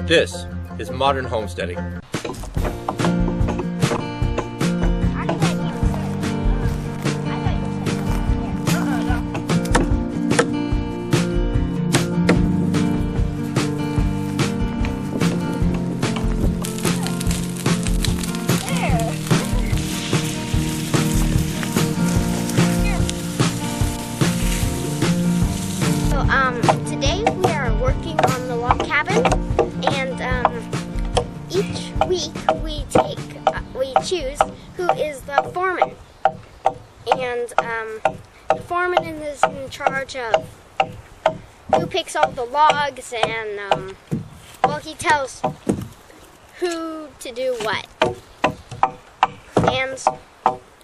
This is modern homesteading. Today we are working on the log cabin, and each week we choose who is the foreman, and the foreman is in charge of who picks all the logs, and well, he tells who to do what. And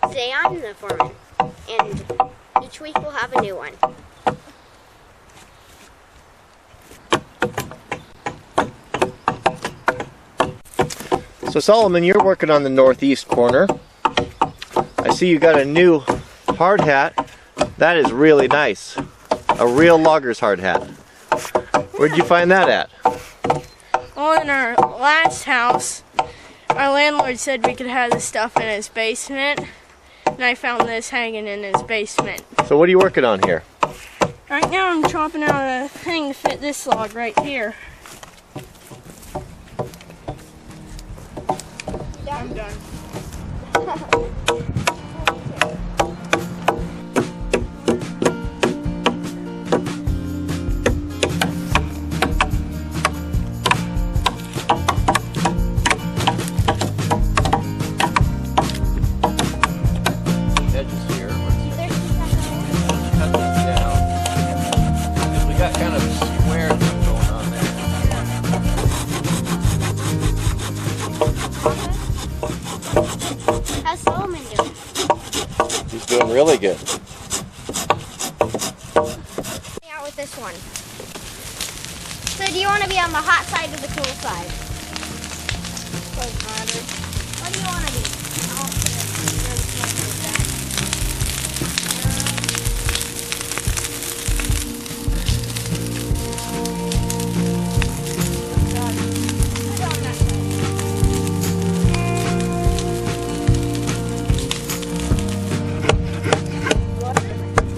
today I'm the foreman, and each week we'll have a new one. So Solomon, you're working on the northeast corner. I see you got a new hard hat. That is really nice. A real logger's hard hat. Where'd you find that at? Well, in our last house, our landlord said we could have this stuff in his basement, and I found this hanging in his basement. So what are you working on here? Right now I'm chopping out a thing to fit this log right here. I'm done. Edges here. Cut this down. Because we got kind of a square thing going on there. How's Solomon doing? He's doing really good. Out with this one. So do you want to be on the hot side or the cool side? Doesn't matter. What do you want to be?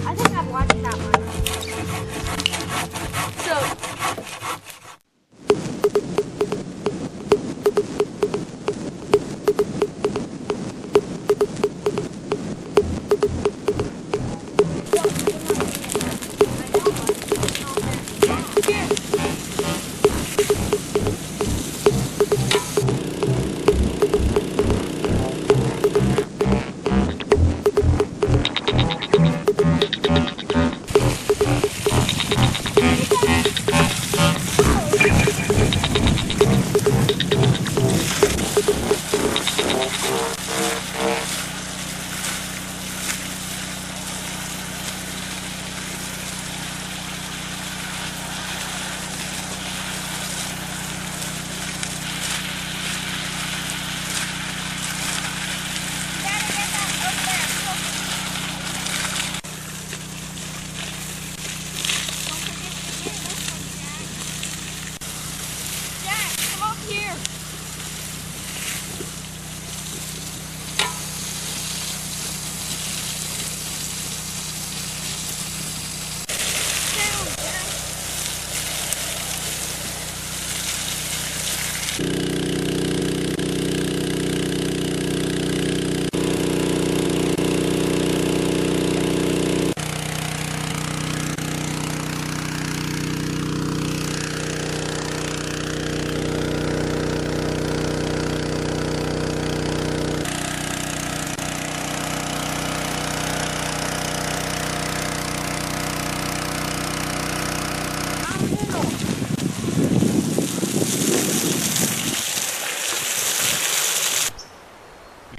I think I've watched that one.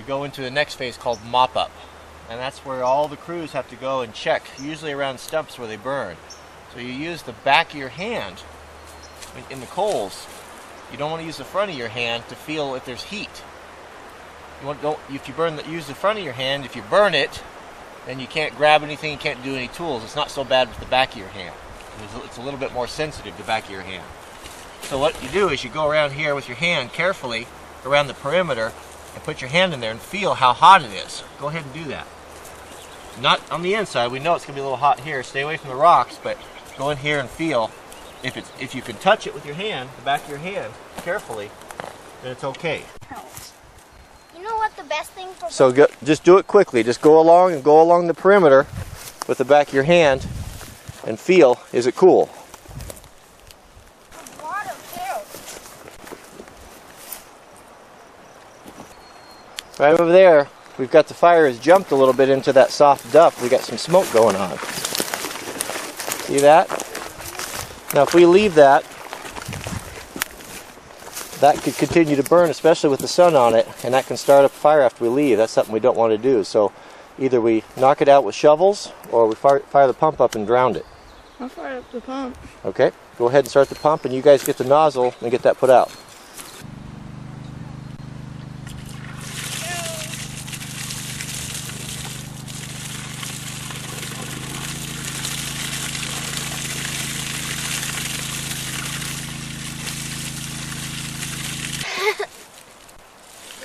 Go into the next phase called mop up, and that's where all the crews have to go and check, usually around stumps where they burn. So you use the back of your hand in the coals. You don't want to use the front of your hand to feel if there's heat. If you use the front of your hand, if you burn it, then you can't grab anything, you can't do any tools. It's not so bad with the back of your hand. It's a little bit more sensitive, the back of your hand. So what you do is you go around here with your hand carefully around the perimeter and put your hand in there and feel how hot it is. Go ahead and do that. Not on the inside. We know it's going to be a little hot here. Stay away from the rocks, but go in here and feel. If you can touch it with your hand, the back of your hand, carefully, then it's okay. You know what the best thing for... So just do it quickly. Just go along the perimeter with the back of your hand and feel, is it cool? Water too. Right over there, we've got the fire has jumped a little bit into that soft duff. We got some smoke going on. See that? Now if we leave that, that could continue to burn, especially with the sun on it, and that can start up a fire after we leave. That's something we don't want to do. So either we knock it out with shovels or we fire the pump up and drown it. I'll fire up the pump. Okay, go ahead and start the pump, and you guys get the nozzle and get that put out.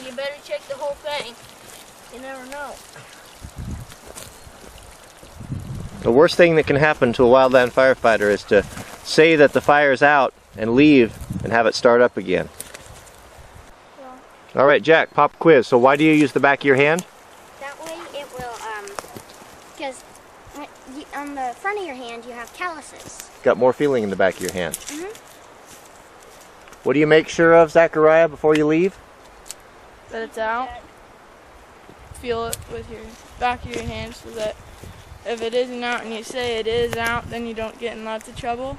You better check the whole thing. You never know. The worst thing that can happen to a wildland firefighter is to say that the fire's out and leave and have it start up again. Yeah. All right, Jack, pop quiz. So why do you use the back of your hand? That way it will, because on the front of your hand you have calluses. Got more feeling in the back of your hand. Mm-hmm. What do you make sure of, Zachariah, before you leave? That it's out. Feel it with your back of your hand so that if it isn't out and you say it is out, then you don't get in lots of trouble.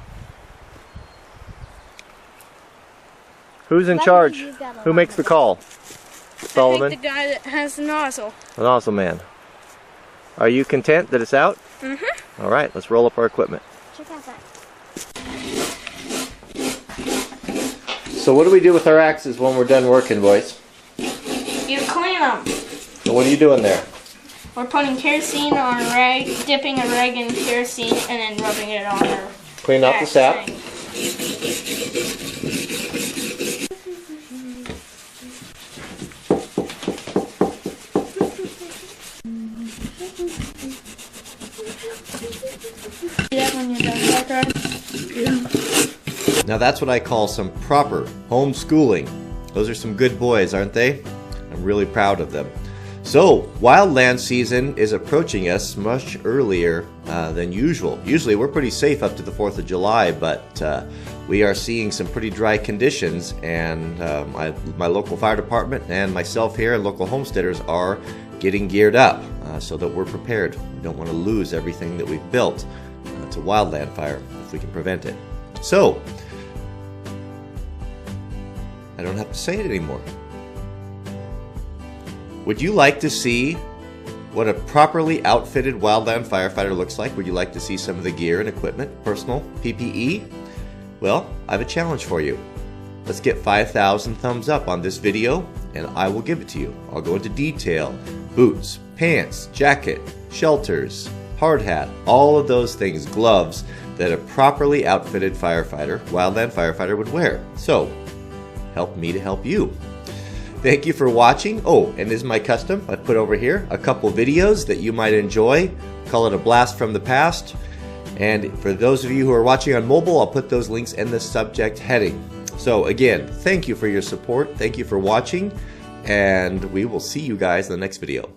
Who's in charge? Who makes the call? Solomon? I think the guy that has the nozzle. The nozzle man. Are you content that it's out? Mm-hmm. All right, let's roll up our equipment. Check out that. So what do we do with our axes when we're done working, boys? You clean them. So what are you doing there? We're putting kerosene on a rag, dipping a rag in kerosene, and then rubbing it on our Clean off the sap. thing. See that when you're done, Zachary? Yeah. Now that's what I call some proper homeschooling. Those are some good boys, aren't they? I'm really proud of them. So, wildland season is approaching us much earlier than usual. Usually we're pretty safe up to the 4th of July, but we are seeing some pretty dry conditions, and my local fire department and myself here and local homesteaders are getting geared up so that we're prepared. We don't want to lose everything that we've built to wildland fire if we can prevent it. So, I don't have to say it anymore. Would you like to see what a properly outfitted wildland firefighter looks like? Would you like to see some of the gear and equipment, personal PPE? Well, I have a challenge for you. Let's get 5,000 thumbs up on this video and I will give it to you. I'll go into detail. Boots, pants, jacket, shelters, hard hat, all of those things, gloves that a properly outfitted firefighter, wildland firefighter would wear. So, help me to help you. Thank you for watching. Oh, and as my custom, I've put over here a couple videos that you might enjoy. Call it a blast from the past. And for those of you who are watching on mobile, I'll put those links in the subject heading. So again, thank you for your support. Thank you for watching. And we will see you guys in the next video.